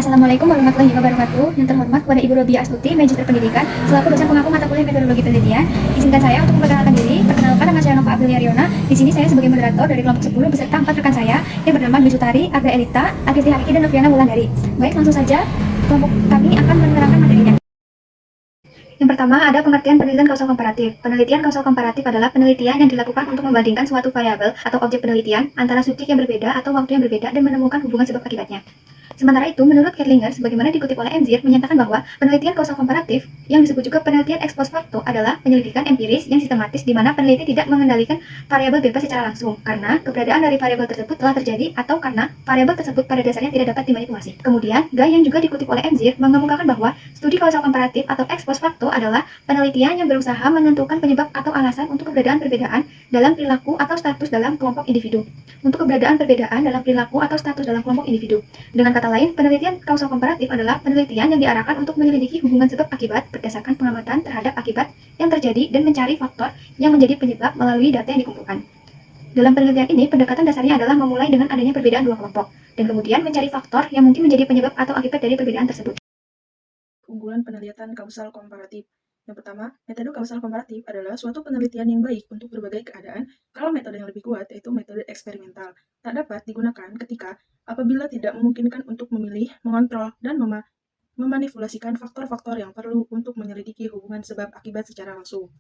Assalamualaikum warahmatullahi wabarakatuh. Yang terhormat kepada Ibu Robia Astuti, Magister Pendidikan, selaku dosen pengaku mata kuliah metodologi penelitian. Izinkan saya untuk memperkenalkan diri. Perkenalkan, nama saya Nova Aprilia Riona. Di sini saya sebagai moderator dari kelompok 10 beserta 4 rekan saya yang bernama Dwi Sutari, Arda Elita, Agristi Hariki, dan Noviana Wulandari. Baik, langsung saja kelompok kami akan menerangkan materinya. Yang pertama ada pengertian penelitian kausal komparatif. Penelitian kausal komparatif adalah penelitian yang dilakukan untuk membandingkan suatu variabel atau objek penelitian antara subjek yang berbeda atau waktu yang berbeda dan menemukan hubungan sebab akibatnya. Sementara itu, menurut Kerlinger, sebagaimana dikutip oleh Enzir, menyatakan bahwa penelitian kausal komparatif, yang disebut juga penelitian ex post facto, adalah penyelidikan empiris yang sistematis di mana peneliti tidak mengendalikan variabel bebas secara langsung, karena keberadaan dari variabel tersebut telah terjadi atau karena variabel tersebut pada dasarnya tidak dapat dimanipulasi. Kemudian, Guy yang juga dikutip oleh Enzir mengemukakan bahwa studi kausal komparatif atau ex post facto adalah penelitian yang berusaha menentukan penyebab atau alasan untuk keberadaan perbedaan dalam perilaku atau status dalam kelompok individu. Untuk keberadaan perbedaan dalam perilaku atau status dalam kelompok individu. Dengan kata lain, penelitian kausal komparatif adalah penelitian yang diarahkan untuk menyelidiki hubungan sebab akibat berdasarkan pengamatan terhadap akibat yang terjadi dan mencari faktor yang menjadi penyebab melalui data yang dikumpulkan. Dalam penelitian ini, pendekatan dasarnya adalah memulai dengan adanya perbedaan dua kelompok, dan kemudian mencari faktor yang mungkin menjadi penyebab atau akibat dari perbedaan tersebut. Keunggulan penelitian kausal komparatif. Yang pertama, metode kausal komparatif adalah suatu penelitian yang baik untuk berbagai keadaan kalau metode yang lebih kuat yaitu metode eksperimental. Tak dapat digunakan ketika apabila tidak memungkinkan untuk memilih, mengontrol, dan memanipulasikan faktor-faktor yang perlu untuk menyelidiki hubungan sebab akibat secara langsung.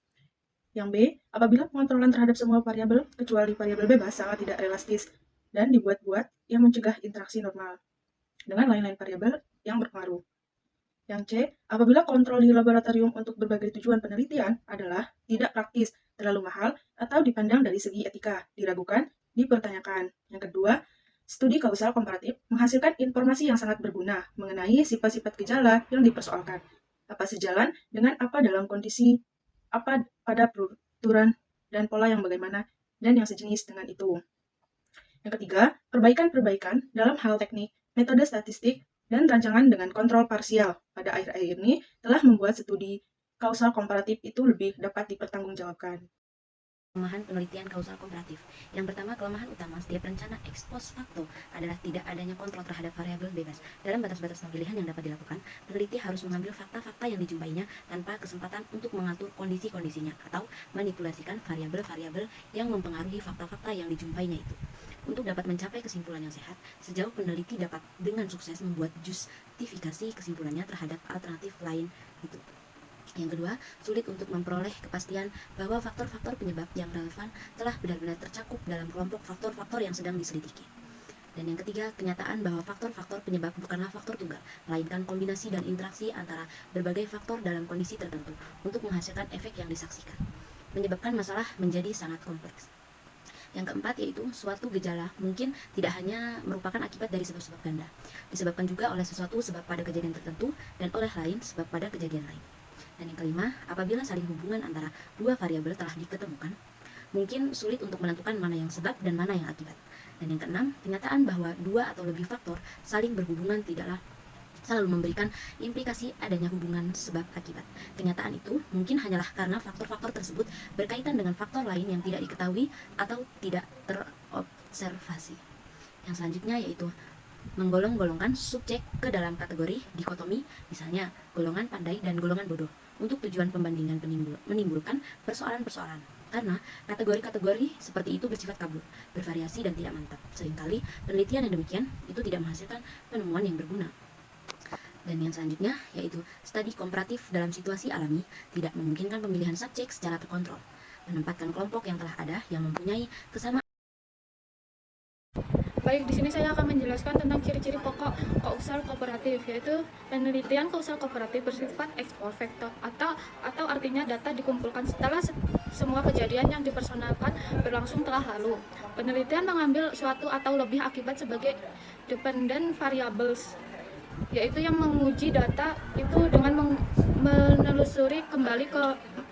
Yang B, apabila pengontrolan terhadap semua variabel kecuali variabel bebas sangat tidak realistis dan dibuat-buat yang mencegah interaksi normal dengan lain-lain variabel yang berpengaruh. Yang C, apabila kontrol di laboratorium untuk berbagai tujuan penelitian adalah tidak praktis, terlalu mahal, atau dipandang dari segi etika, diragukan, dipertanyakan. Yang kedua, studi kausal komparatif menghasilkan informasi yang sangat berguna mengenai sifat-sifat gejala yang dipersoalkan. Apa sejalan dengan apa dalam kondisi apa pada peraturan dan pola yang bagaimana dan yang sejenis dengan itu. Yang ketiga, perbaikan-perbaikan dalam hal teknik, metode statistik, dan rancangan dengan kontrol parsial pada akhir-akhir ini telah membuat studi kausal komparatif itu lebih dapat dipertanggungjawabkan. Kelemahan penelitian kausal komparatif. Yang pertama, kelemahan utama setiap rencana ex post facto adalah tidak adanya kontrol terhadap variabel bebas. Dalam batas-batas pemilihan yang dapat dilakukan, peneliti harus mengambil fakta-fakta yang dijumpainya tanpa kesempatan untuk mengatur kondisi-kondisinya atau manipulasikan variabel-variabel yang mempengaruhi fakta-fakta yang dijumpainya itu. Untuk dapat mencapai kesimpulan yang sehat, sejauh peneliti dapat dengan sukses membuat justifikasi kesimpulannya terhadap alternatif lain itu. Yang kedua, sulit untuk memperoleh kepastian bahwa faktor-faktor penyebab yang relevan telah benar-benar tercakup dalam kelompok faktor-faktor yang sedang diselidiki. Dan yang ketiga, kenyataan bahwa faktor-faktor penyebab bukanlah faktor tunggal, melainkan kombinasi dan interaksi antara berbagai faktor dalam kondisi tertentu untuk menghasilkan efek yang disaksikan, menyebabkan masalah menjadi sangat kompleks. Yang keempat yaitu suatu gejala mungkin tidak hanya merupakan akibat dari sebab-sebab ganda, disebabkan juga oleh sesuatu sebab pada kejadian tertentu dan oleh lain sebab pada kejadian lain. Dan yang kelima, apabila saling hubungan antara dua variabel telah diketemukan, mungkin sulit untuk menentukan mana yang sebab dan mana yang akibat. Dan yang keenam, kenyataan bahwa dua atau lebih faktor saling berhubungan tidaklah selalu memberikan implikasi adanya hubungan sebab akibat. Kenyataan itu mungkin hanyalah karena faktor-faktor tersebut berkaitan dengan faktor lain yang tidak diketahui atau tidak terobservasi. Yang selanjutnya yaitu menggolong-golongkan subjek ke dalam kategori dikotomi, misalnya golongan pandai dan golongan bodoh, untuk tujuan pembandingan menimbulkan persoalan-persoalan. Karena kategori-kategori seperti itu bersifat kabur, bervariasi dan tidak mantap. Seringkali penelitian yang demikian itu tidak menghasilkan penemuan yang berguna. Dan yang selanjutnya yaitu studi komparatif dalam situasi alami tidak memungkinkan pemilihan subjek secara terkontrol, menempatkan kelompok yang telah ada yang mempunyai kesamaan. Baik, di sini saya akan menjelaskan tentang ciri-ciri pokok kausal kooperatif, yaitu penelitian kausal kooperatif bersifat ex post facto atau artinya data dikumpulkan setelah semua kejadian yang dipersonalkan berlangsung telah lalu. Penelitian mengambil suatu atau lebih akibat sebagai dependent variables, yaitu yang menguji data itu dengan menelusuri kembali ke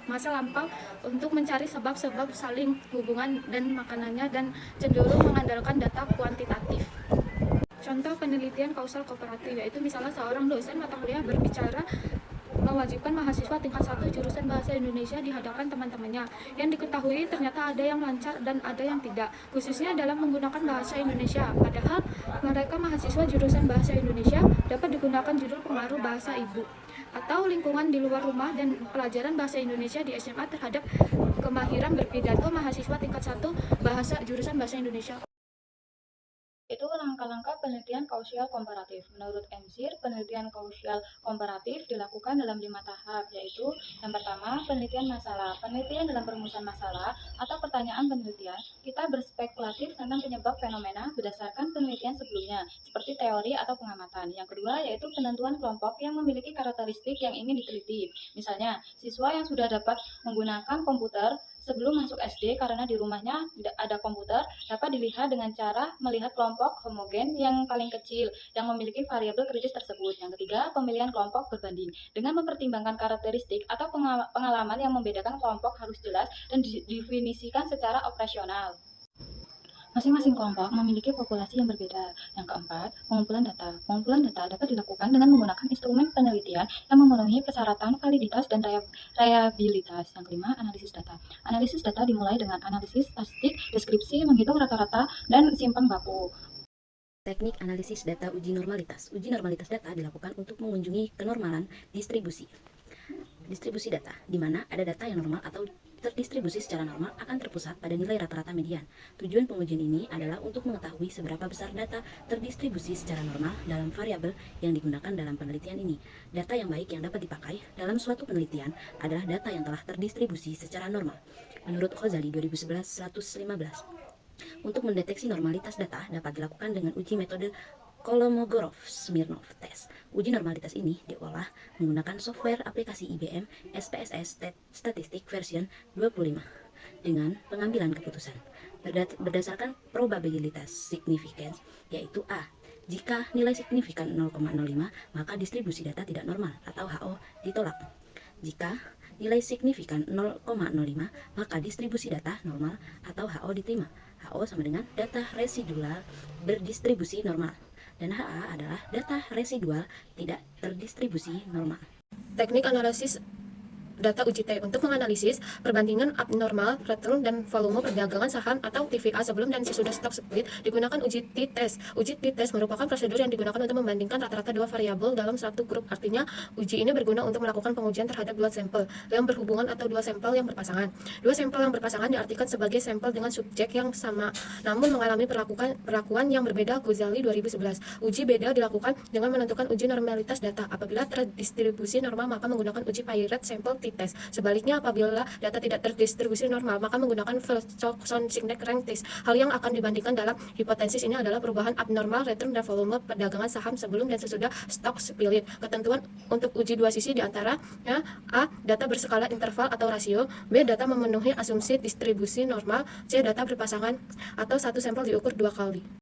masa lampau untuk mencari sebab-sebab saling hubungan dan makanannya dan cenderung mengandalkan data kuantitatif. Contoh penelitian kausal kooperatif yaitu misalnya seorang dosen mata kuliah berbicara mewajibkan mahasiswa tingkat 1 jurusan Bahasa Indonesia di hadapan teman-temannya. Yang diketahui ternyata ada yang lancar dan ada yang tidak, khususnya dalam menggunakan bahasa Indonesia. Padahal mereka mahasiswa jurusan Bahasa Indonesia dapat digunakan menggunakan judul pengaruh bahasa ibu atau lingkungan di luar rumah dan pelajaran bahasa Indonesia di SMA terhadap kemahiran berpidato mahasiswa tingkat 1 jurusan bahasa Indonesia. Itu langkah-langkah penelitian kausal komparatif. Menurut MSIR, penelitian kausal komparatif dilakukan dalam 5 tahap, yaitu yang pertama, penelitian masalah. Penelitian dalam perumusan masalah atau pertanyaan penelitian, kita berspekulatif tentang penyebab fenomena berdasarkan penelitian sebelumnya, seperti teori atau pengamatan. Yang kedua, yaitu penentuan kelompok yang memiliki karakteristik yang ingin diteliti. Misalnya, siswa yang sudah dapat menggunakan komputer sebelum masuk SD karena di rumahnya tidak ada komputer, dapat dilihat dengan cara melihat kelompok homogen yang paling kecil yang memiliki variabel kritis tersebut. Yang ketiga, pemilihan kelompok berbanding. Dengan mempertimbangkan karakteristik atau pengalaman yang membedakan kelompok harus jelas dan didefinisikan secara operasional. Masing-masing kelompok memiliki populasi yang berbeda. Yang keempat, pengumpulan data. Pengumpulan data dapat dilakukan dengan menggunakan instrumen penelitian yang memenuhi persyaratan validitas dan reliabilitas. Yang kelima, analisis data. Analisis data dimulai dengan analisis statistik, deskripsi, menghitung rata-rata, dan simpang baku. Teknik analisis data uji normalitas. Uji normalitas data dilakukan untuk mengunjungi kenormalan distribusi data, di mana ada data yang normal atau terdistribusi secara normal akan terpusat pada nilai rata-rata median. Tujuan pengujian ini adalah untuk mengetahui seberapa besar data terdistribusi secara normal dalam variabel yang digunakan dalam penelitian ini. Data yang baik yang dapat dipakai dalam suatu penelitian adalah data yang telah terdistribusi secara normal. Menurut Ghazali 2011-115, untuk mendeteksi normalitas data dapat dilakukan dengan uji metode Kolmogorov-Smirnov test. Uji normalitas ini diolah menggunakan software aplikasi IBM SPSS Statistik version 25 dengan pengambilan keputusan berdasarkan probabilitas significance, yaitu A. Jika nilai signifikan 0,05, maka distribusi data tidak normal atau HO ditolak. Jika nilai signifikan 0,05, maka distribusi data normal atau HO diterima. HO sama dengan data residual berdistribusi normal, dan HA adalah data residual tidak terdistribusi normal. Teknik analisis data uji T untuk menganalisis perbandingan abnormal return dan volume perdagangan saham atau TVA sebelum dan sesudah stock split digunakan uji t-test. Uji t-test merupakan prosedur yang digunakan untuk membandingkan rata-rata dua variabel dalam satu grup. Artinya, uji ini berguna untuk melakukan pengujian terhadap dua sampel yang berhubungan atau dua sampel yang berpasangan. Dua sampel yang berpasangan diartikan sebagai sampel dengan subjek yang sama namun mengalami perlakuan yang berbeda. Ghazali 2011. Uji beda dilakukan dengan menentukan uji normalitas data. Apabila terdistribusi normal maka menggunakan uji Piret sampel t-test. Sebaliknya, apabila data tidak terdistribusi normal maka menggunakan Wilson-Signet rank test. Hal yang akan dibandingkan dalam hipotesis ini adalah perubahan abnormal return dan volume perdagangan saham sebelum dan sesudah stock split. Ketentuan untuk uji dua sisi diantara A. Data berskala interval atau rasio, B. Data memenuhi asumsi distribusi normal, C. Data berpasangan atau satu sampel diukur dua kali.